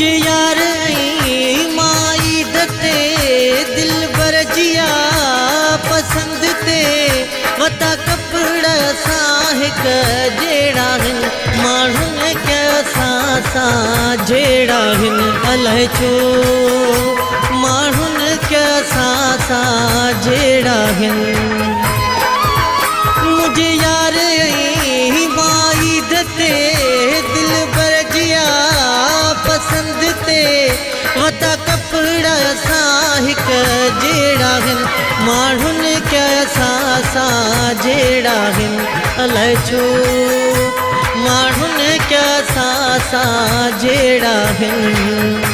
मुझे यार माई दते दिल बरजिया पसंद ते वता कपड़ा साहिक जेड़ा हिन माण्हुन कैसा सा जेड़ा हिन अलाए छो माण्हुन कैसा सा जेड़ा हिन मुझे यार माई दते दिल बरजिया पसंद ते वता कपड़ा साहिक जेड़ा हिन माण्हुन कैसा सा जेड़ा हिन अलाए छो माण्हुन कैसा सा जेड़ा हिन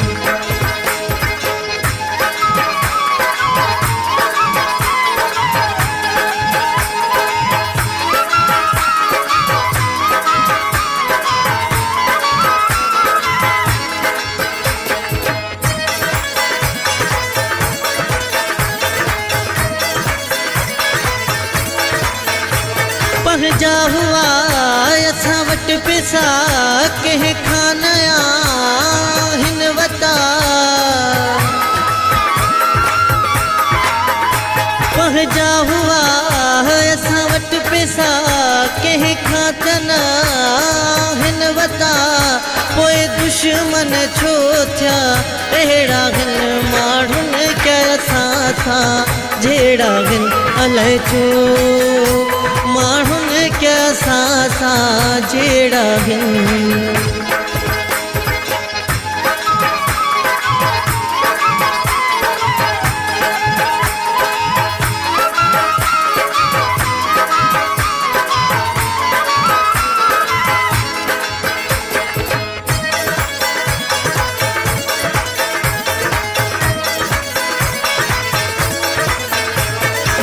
पहजा हुआ असा वट पैसा कह खानया हिन वता पहजा हुआ असा वट पैसा कह खातना हिन वता पोए दुश्मन छो थिया अहिड़ा हिन माण्हुन कैसा था जेड़ा हिन अलाए छो माण्हुन कैसा सा जेड़ा हिन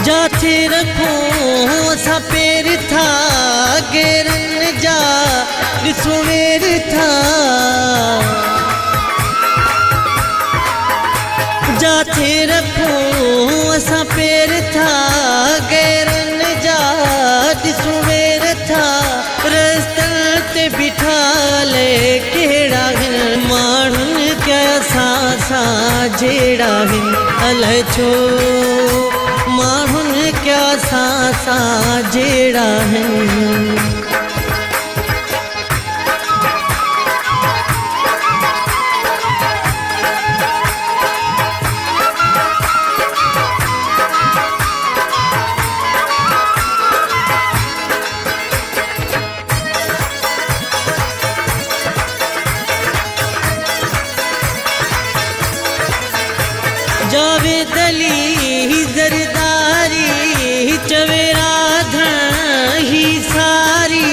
जाथे रखो असा पैर था गेरन जा ॾिसोवेर था जाथे रखो असा पैर था गेरन जा ॾिसोवेर था रस्तन ते बिठा ले केड़ा हिन माण्हुन कैसा सा जेड़ा हिन अलाए छो माण्हुन कैसा सा जेड़ा हिन जावेद अली जरदारी चवेरा धन ही सारी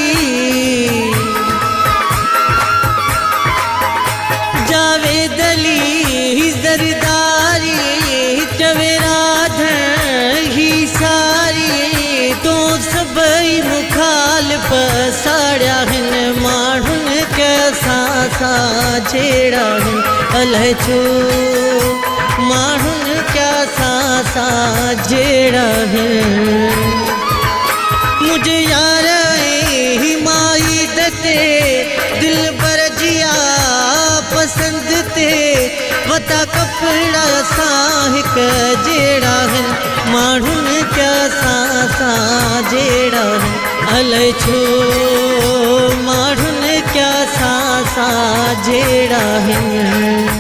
जावेद अली जरदारी चवेरा धन ही सारी तो सबई मुखालिफ साड़िया हिन माण्हुन कैसा सा जेड़ा हिन अलाए छो माण्हुन कैसा सा जेड़ा हिन मुझे यार माई दते दिल बरजिया पसंद ते वता कपड़ा साहिक जेड़ा हिन माण्हुन कैसा सा जेड़ा हिन अलाए छो माण्हुन कैसा सा जेड़ा हिन